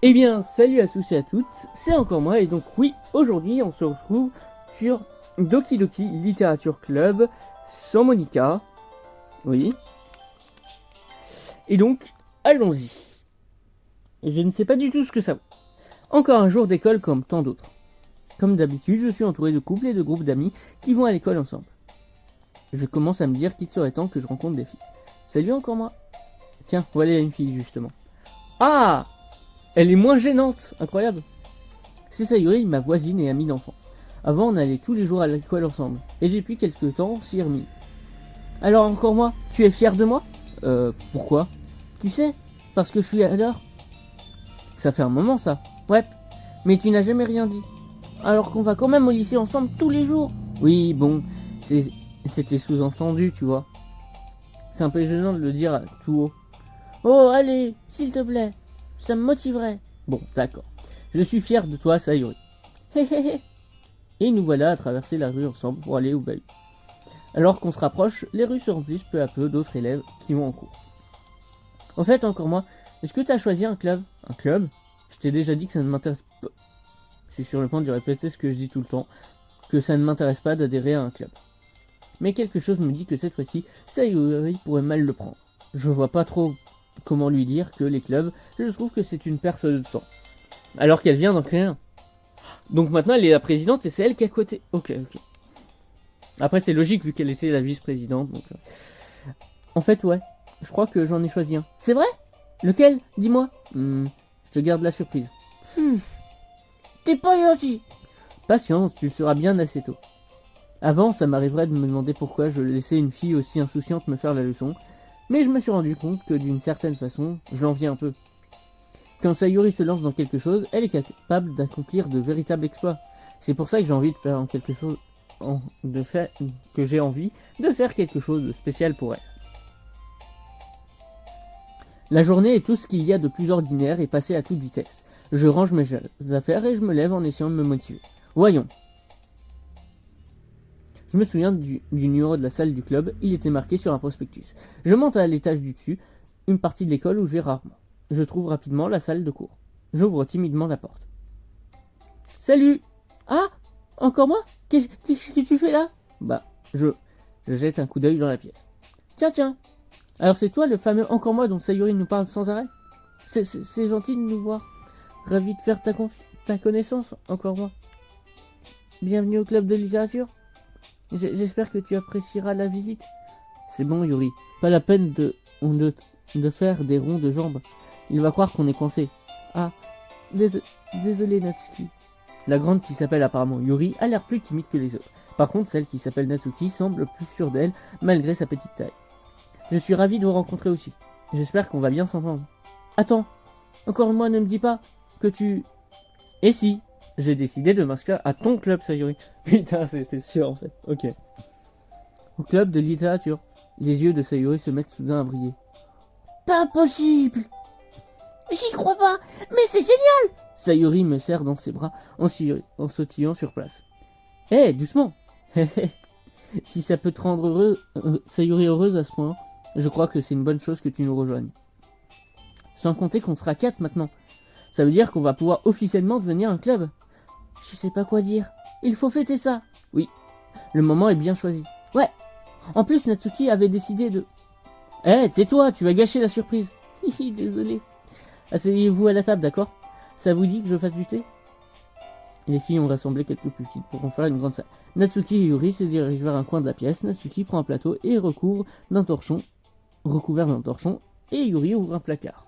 Eh bien, salut à tous et à toutes, c'est encore moi, et donc oui, aujourd'hui on se retrouve sur Doki Doki Literature Club, sans Monica, oui. Et donc, allons-y. Je ne sais pas du tout ce que ça vaut. Encore un jour d'école comme tant d'autres. Comme d'habitude, je suis entouré de couples et de groupes d'amis qui vont à l'école ensemble. Je commence à me dire qu'il serait temps que je rencontre des filles. Salut encore moi. Tiens, voilà une fille justement. Ah! Elle est moins gênante, incroyable. C'est Sayuri, ma voisine et amie d'enfance. Avant, on allait tous les jours à l'école ensemble, et depuis quelques temps, on s'y est remis. Alors encore moi, tu es fier de moi? Pourquoi? Tu sais, parce que je suis à l'heure. Ça fait un moment ça. Ouais, mais tu n'as jamais rien dit. Alors qu'on va quand même au lycée ensemble tous les jours. Oui, bon, c'était sous-entendu, tu vois. C'est un peu gênant de le dire tout haut. Oh, allez, s'il te plaît, ça me motiverait. Bon, d'accord. Je suis fier de toi, Sayuri. Hé hé hé. Et nous voilà à traverser la rue ensemble pour aller au bahut. Alors qu'on se rapproche, les rues se remplissent peu à peu d'autres élèves qui vont en cours. En fait, encore moi, est-ce que tu as choisi un club? Un club? Je t'ai déjà dit que ça ne m'intéresse pas. Je suis sur le point de répéter ce que je dis tout le temps, que ça ne m'intéresse pas d'adhérer à un club. Mais quelque chose me dit que cette fois-ci, Sayuri pourrait mal le prendre. Je vois pas trop comment lui dire que les clubs, je trouve que c'est une perte de temps. Alors qu'elle vient d'en créer un. Donc maintenant elle est la présidente et c'est elle qui est à côté. Ok. Après c'est logique vu qu'elle était la vice-présidente. Donc... En fait ouais, je crois que j'en ai choisi un. C'est vrai? Lequel? Dis-moi. Je te garde la surprise. T'es pas gentil. Patience, tu le sauras bien assez tôt. Avant ça m'arriverait de me demander pourquoi je laissais une fille aussi insouciante me faire la leçon. Mais je me suis rendu compte que d'une certaine façon, je l'enviais un peu. Quand Sayuri se lance dans quelque chose, elle est capable d'accomplir de véritables exploits. C'est pour ça que j'ai envie de faire quelque chose, que j'ai envie de faire quelque chose de spécial pour elle. La journée est tout ce qu'il y a de plus ordinaire et passée à toute vitesse. Je range mes affaires et je me lève en essayant de me motiver. Voyons. Je me souviens du numéro de la salle du club, il était marqué sur un prospectus. Je monte à l'étage du dessus, une partie de l'école où je vais rarement. Je trouve rapidement la salle de cours. J'ouvre timidement la porte. Salut! Ah! Encore moi? Qu'est-ce que tu fais là? Bah, je jette un coup d'œil dans la pièce. Tiens. Alors c'est toi le fameux encore moi dont Sayuri nous parle sans arrêt? C'est gentil de nous voir. Ravi de faire ta connaissance, encore moi. Bienvenue au club de littérature. J'espère que tu apprécieras la visite. C'est bon, Yuri. Pas la peine de faire des ronds de jambes. Il va croire qu'on est coincé. Ah, désolé Natsuki. La grande qui s'appelle apparemment Yuri a l'air plus timide que les autres. Par contre, celle qui s'appelle Natsuki semble plus sûre d'elle malgré sa petite taille. Je suis ravi de vous rencontrer aussi. J'espère qu'on va bien s'entendre. Attends, encore moi ne me dis pas que tu... Et si, j'ai décidé de m'inscrire à ton club, Sayuri. Putain, c'était sûr en fait. Ok. Au club de littérature. Les yeux de Sayuri se mettent soudain à briller. Pas possible! J'y crois pas, mais c'est génial! Sayuri me serre dans ses bras en sautillant sur place. Hé, doucement! Si ça peut te rendre Sayuri heureuse à ce point, je crois que c'est une bonne chose que tu nous rejoignes. Sans compter qu'on sera 4 maintenant. Ça veut dire qu'on va pouvoir officiellement devenir un club. Je sais pas quoi dire. Il faut fêter ça. Oui, le moment est bien choisi. Ouais. En plus, Natsuki avait décidé de... tais-toi, tu vas gâcher la surprise. Désolé. Asseyez-vous à la table, d'accord? Ça vous dit que je fasse du thé? Les filles ont rassemblé quelques petites pour en faire une grande salle. Natsuki et Yuri se dirigent vers un coin de la pièce. Natsuki prend un plateau et recouvert d'un torchon, et Yuri ouvre un placard.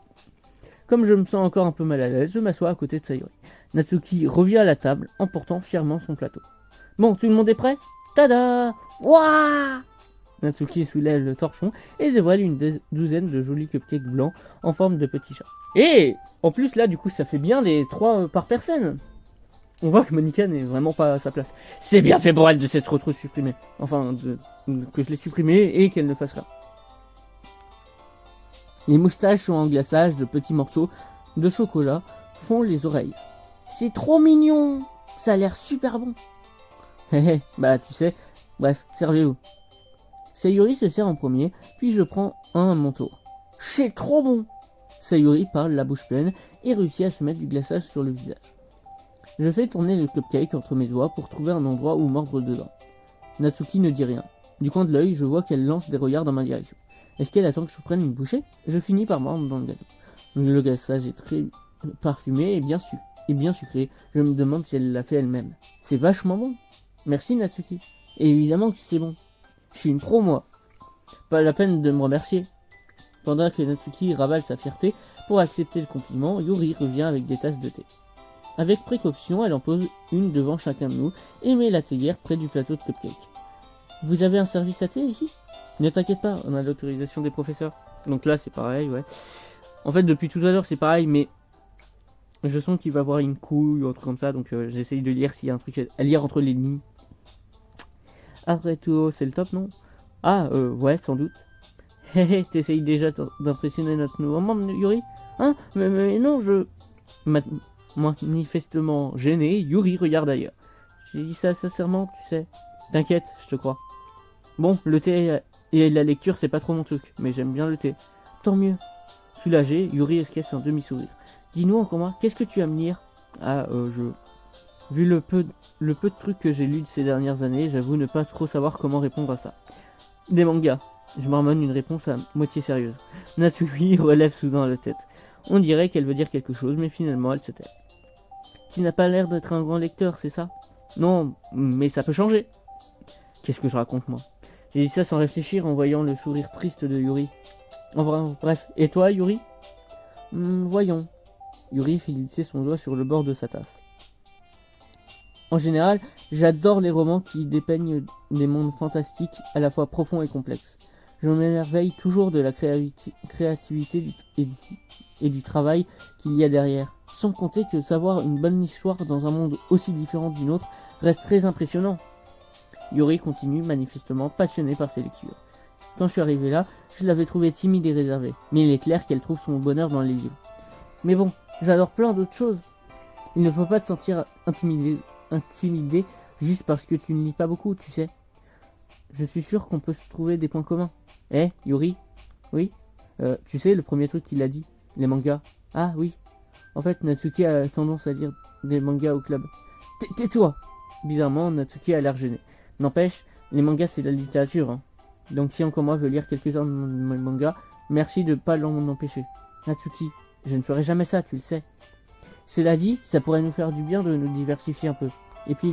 Comme je me sens encore un peu mal à l'aise, je m'assois à côté de Sayuri. Natsuki revient à la table en portant fièrement son plateau. Bon, tout le monde est prêt? Tada! Wouah! Natsuki soulève le torchon et dévoile une douzaine de jolis cupcakes blancs en forme de petits chats. Et en plus là, du coup, ça fait bien les 3 par personne. On voit que Monica n'est vraiment pas à sa place. C'est bien fait pour elle de s'être retrouvée supprimée. Enfin, que je l'ai supprimée et qu'elle ne fasse rien. Les moustaches sont en glaçage de petits morceaux de chocolat font les oreilles. C'est trop mignon! Ça a l'air super bon. Bah tu sais, bref, servez-vous. Sayuri se sert en premier, puis je prends un à mon tour. C'est trop bon! Sayuri parle la bouche pleine et réussit à se mettre du glaçage sur le visage. Je fais tourner le cupcake entre mes doigts pour trouver un endroit où mordre dedans. Natsuki ne dit rien. Du coin de l'œil, je vois qu'elle lance des regards dans ma direction. Est-ce qu'elle attend que je prenne une bouchée? Je finis par mordre dans le gâteau. Le glaçage est très parfumé et bien sucré. Je me demande si elle l'a fait elle-même. C'est vachement bon. Merci Natsuki. Et évidemment que c'est bon. Je suis une pro moi. Pas la peine de me remercier. Pendant que Natsuki ravale sa fierté pour accepter le compliment, Yuri revient avec des tasses de thé. Avec précaution, elle en pose une devant chacun de nous et met la théière près du plateau de cupcake. Vous avez un service à thé ici? Ne t'inquiète pas, on a l'autorisation des professeurs. Donc là c'est pareil, ouais. En fait depuis tout à l'heure c'est pareil, mais je sens qu'il va y avoir une couille ou un truc comme ça, donc j'essaye de lire s'il y a un truc à lire entre les lignes. Après tout, c'est le top, non? Ah, ouais, sans doute. Hé, t'essayes déjà d'impressionner notre nouveau membre, Yuri? Hein? Mais non, manifestement gêné, Yuri regarde ailleurs. J'ai dit ça sincèrement, tu sais. T'inquiète, je te crois. Bon, le thé et la lecture, c'est pas trop mon truc, mais j'aime bien le thé. Tant mieux. Soulagé, Yuri esquisse un demi-sourire. Dis-nous encore moi, qu'est-ce que tu aimes lire? Ah, Vu le peu de trucs que j'ai lus de ces dernières années, j'avoue ne pas trop savoir comment répondre à ça. Des mangas. Je marmonne une réponse à moitié sérieuse. Natsuki relève soudain la tête. On dirait qu'elle veut dire quelque chose, mais finalement elle se tait. Tu n'as pas l'air d'être un grand lecteur, c'est ça? Non, mais ça peut changer. Qu'est-ce que je raconte moi? J'ai dit ça sans réfléchir en voyant le sourire triste de Yuri. Bref, et toi Yuri? Voyons. Yuri fit glisser son doigt sur le bord de sa tasse. En général, j'adore les romans qui dépeignent des mondes fantastiques à la fois profonds et complexes. Je m'émerveille toujours de la créativité et du travail qu'il y a derrière. Sans compter que savoir une bonne histoire dans un monde aussi différent du nôtre reste très impressionnant. Yuri continue, manifestement passionné par ses lectures. Quand je suis arrivé là, je l'avais trouvée timide et réservée, mais il est clair qu'elle trouve son bonheur dans les livres. Mais bon, j'adore plein d'autres choses. Il ne faut pas te sentir intimidé juste parce que tu ne lis pas beaucoup, tu sais. Je suis sûr qu'on peut se trouver des points communs. Yuri? Oui? Tu sais, le premier truc qu'il a dit, les mangas. Ah oui. En fait, Natsuki a tendance à lire des mangas au club. Tais-toi! Bizarrement, Natsuki a l'air gêné. N'empêche, les mangas c'est de la littérature, hein. Donc si encore moi veut lire quelques-uns de mes mangas, merci de pas l'en empêcher. Natsuki, je ne ferai jamais ça, tu le sais. Cela dit, ça pourrait nous faire du bien de nous diversifier un peu. Et puis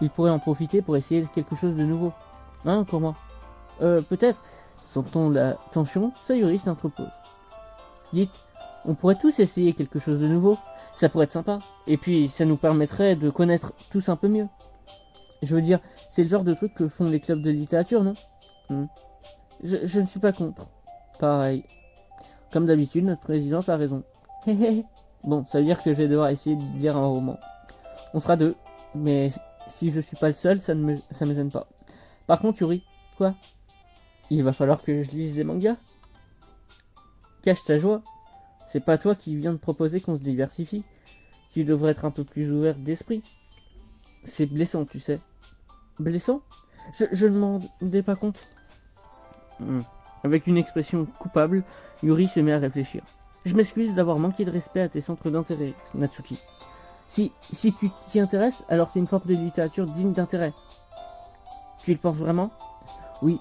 il pourrait en profiter pour essayer quelque chose de nouveau. Hein, pour moi? Peut-être. Sentant la tension, Sayuri s'interpose. Dites, on pourrait tous essayer quelque chose de nouveau. Ça pourrait être sympa. Et puis ça nous permettrait de connaître tous un peu mieux. Je veux dire, c'est le genre de truc que font les clubs de littérature, non? Je ne suis pas contre. Pareil. Comme d'habitude, notre présidente a raison. Bon, ça veut dire que je vais devoir essayer de lire un roman. On sera deux, mais si je suis pas le seul, ça me gêne pas. Par contre, Yuri, quoi? Il va falloir que je lise des mangas? Cache ta joie. C'est pas toi qui viens de proposer qu'on se diversifie. Tu devrais être un peu plus ouvert d'esprit. C'est blessant, tu sais. Blessant? Je ne m'en rendais pas compte. Avec une expression coupable, Yuri se met à réfléchir. Je m'excuse d'avoir manqué de respect à tes centres d'intérêt, Natsuki. Si tu t'y intéresses, alors c'est une forme de littérature digne d'intérêt. Tu le penses vraiment? Oui,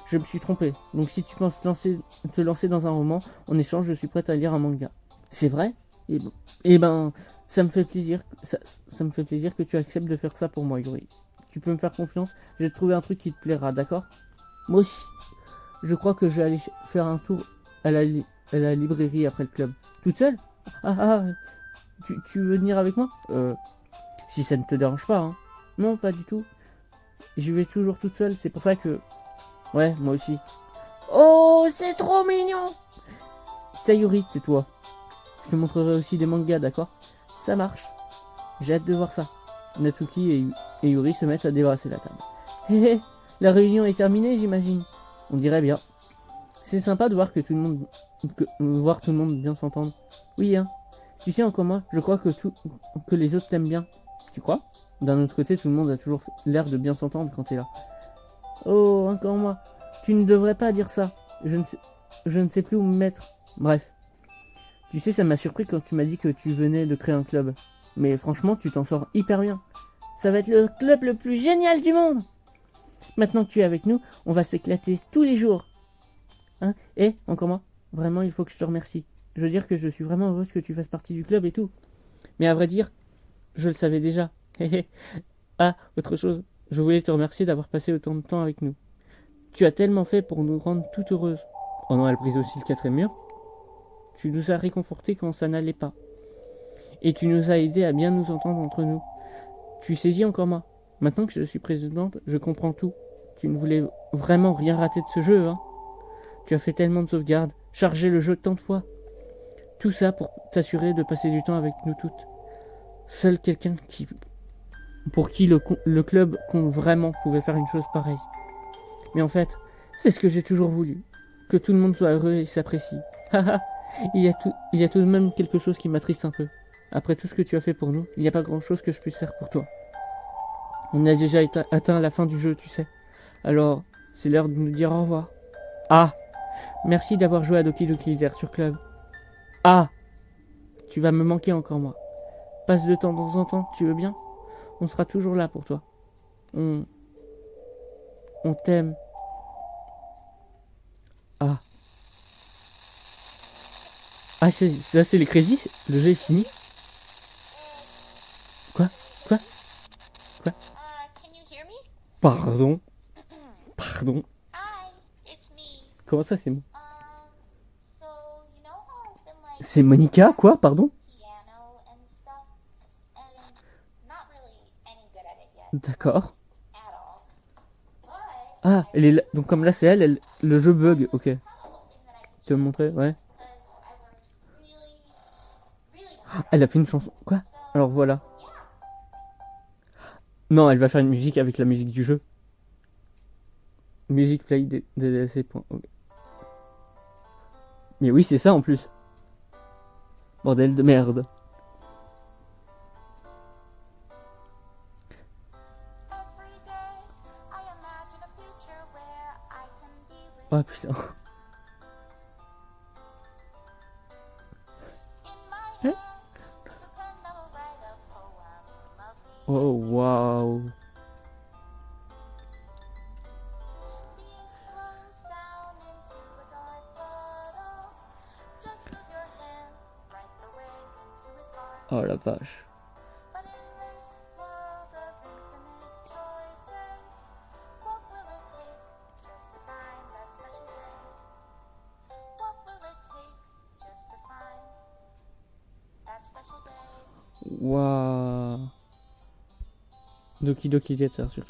je me suis trompé. Donc si tu penses te lancer dans un roman, en échange, je suis prête à lire un manga. C'est vrai? Eh ben, ça me fait plaisir. Ça me fait plaisir que tu acceptes de faire ça pour moi, Yuri. Tu peux me faire confiance. Je vais te trouver un truc qui te plaira, d'accord? Moi aussi. Je crois que je vais aller faire un tour à la librairie après le club. Toute seule? Tu veux venir avec moi? Si ça ne te dérange pas, hein. Non, pas du tout. Je vais toujours toute seule, c'est pour ça que... Ouais, moi aussi. Oh, c'est trop mignon! Sayuri, tais-toi. Je te montrerai aussi des mangas, d'accord? Ça marche. J'ai hâte de voir ça. Natsuki et Yuri se mettent à débarrasser la table. Hé, la réunion est terminée, j'imagine. On dirait bien. C'est sympa de voir que tout le monde bien s'entendre. Oui, hein. Tu sais, encore moi, je crois que les autres t'aiment bien. Tu crois? D'un autre côté, tout le monde a toujours l'air de bien s'entendre quand t'es là. Oh, encore moi. Tu ne devrais pas dire ça. Je ne sais plus où me mettre. Bref. Tu sais, ça m'a surpris quand tu m'as dit que tu venais de créer un club. Mais franchement, tu t'en sors hyper bien. Ça va être le club le plus génial du monde. Maintenant que tu es avec nous, on va s'éclater tous les jours. Hein? Et, encore moi, vraiment, il faut que je te remercie. Je veux dire que je suis vraiment heureuse que tu fasses partie du club et tout. Mais à vrai dire, je le savais déjà. Ah, autre chose. Je voulais te remercier d'avoir passé autant de temps avec nous. Tu as tellement fait pour nous rendre toutes heureuses. Oh non, elle brise aussi le quatrième mur. Tu nous as réconfortés quand ça n'allait pas. Et tu nous as aidés à bien nous entendre entre nous. Tu saisis encore moi. Maintenant que je suis présidente, je comprends tout. Tu ne voulais vraiment rien rater de ce jeu, hein. Tu as fait tellement de sauvegardes, chargé le jeu tant de fois. Tout ça pour t'assurer de passer du temps avec nous toutes. Seul quelqu'un pour qui le club compte vraiment pouvait faire une chose pareille. Mais en fait, c'est ce que j'ai toujours voulu. Que tout le monde soit heureux et s'apprécie. Haha, il y a tout de même quelque chose qui m'attriste un peu. Après tout ce que tu as fait pour nous, il n'y a pas grand chose que je puisse faire pour toi. On a déjà atteint la fin du jeu, tu sais. Alors, c'est l'heure de nous dire au revoir. Ah, merci d'avoir joué à Doki Doki Literature Club. Ah, tu vas me manquer encore moi. Passe de temps en temps, tu veux bien? On sera toujours là pour toi. On t'aime. Ah. Ah, ça c'est les crédits? Le jeu est fini? Quoi? Quoi? Quoi? Pardon? Pardon? Comment ça c'est moi? C'est Monica, quoi? Pardon? D'accord. Ah, elle est là. Donc comme là c'est elle, le jeu bug, ok. Tu veux me montrer? Ouais. Ah, elle a fait une chanson. Quoi? Alors voilà. Non, elle va faire une musique avec la musique du jeu. Musique play DLC. Okay. Mais oui, c'est ça en plus. Bordel de merde. Oh putain. Hein? Oh waouh. Oh la vache. Waouh. Doki Doki Theater sur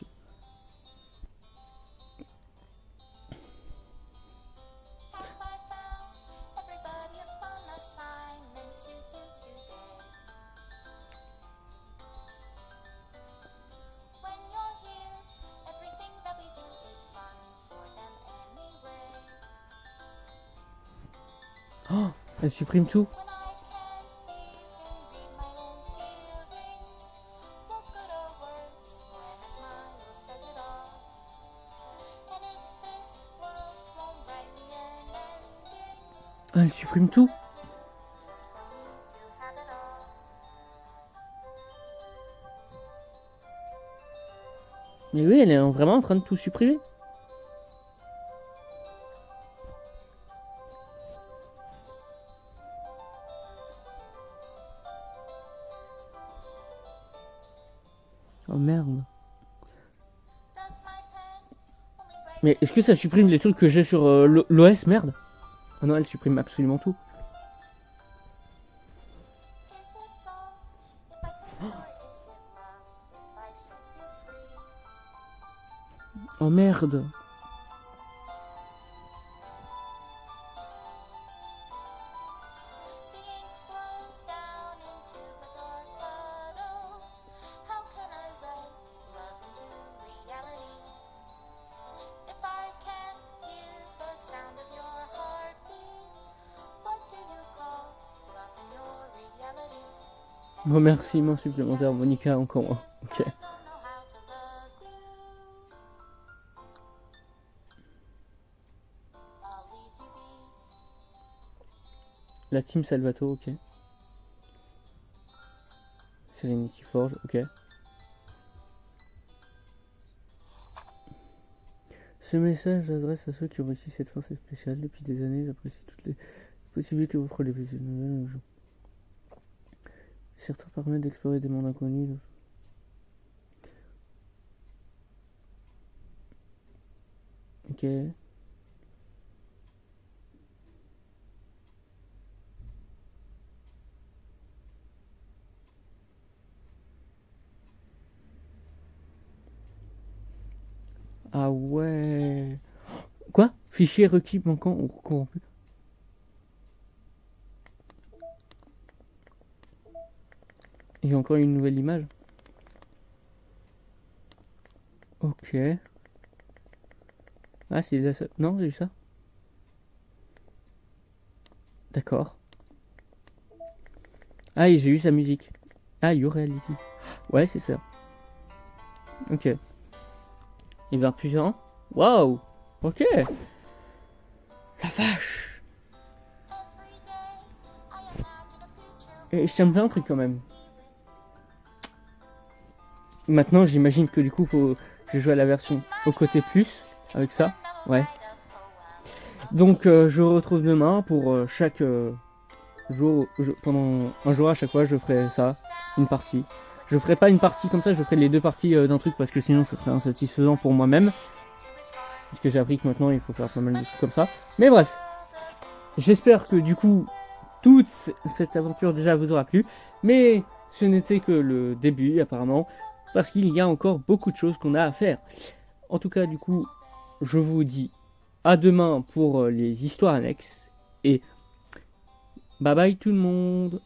Oh, elle supprime tout. Ah, elle supprime tout. Mais oui, elle est vraiment en train de tout supprimer. Oh merde. Mais est-ce que ça supprime les trucs que j'ai sur l'OS, merde? Ah non, elle supprime absolument tout. Oh merde. Remerciement supplémentaire, Monica, encore. Ok. La Team Salvato, ok. Serenity Forge, ok. Ce message s'adresse à ceux qui ont réussi cette force spéciale depuis des années. J'apprécie toutes les possibilités que vous offrent les plus nouvelles jeux. Certains permettent d'explorer des mondes inconnus. Ok. Ah ouais. Quoi? Fichier requis manquant ou corrompu. J'ai encore une nouvelle image. Ok. Ah, c'est là ça. Non, j'ai eu ça. D'accord. Ah, et j'ai eu sa musique. Ah, Your Reality. Ouais, c'est ça. Ok. Et bien, puissant. Waouh. Ok. La vache. Et ça me fait un truc quand même. Maintenant, j'imagine que du coup, je joue à la version au côté plus avec ça. Ouais. Donc, je vous retrouve demain pour chaque jour. Pendant un jour à chaque fois, je ferai ça, une partie. Je ferai pas une partie comme ça, je ferai les deux parties d'un truc parce que sinon, ça serait insatisfaisant pour moi-même. Parce que j'ai appris que maintenant, il faut faire pas mal de trucs comme ça. Mais bref, j'espère que du coup, toute cette aventure déjà vous aura plu. Mais ce n'était que le début, apparemment. Parce qu'il y a encore beaucoup de choses qu'on a à faire. En tout cas, du coup, je vous dis à demain pour les histoires annexes. Et bye bye tout le monde.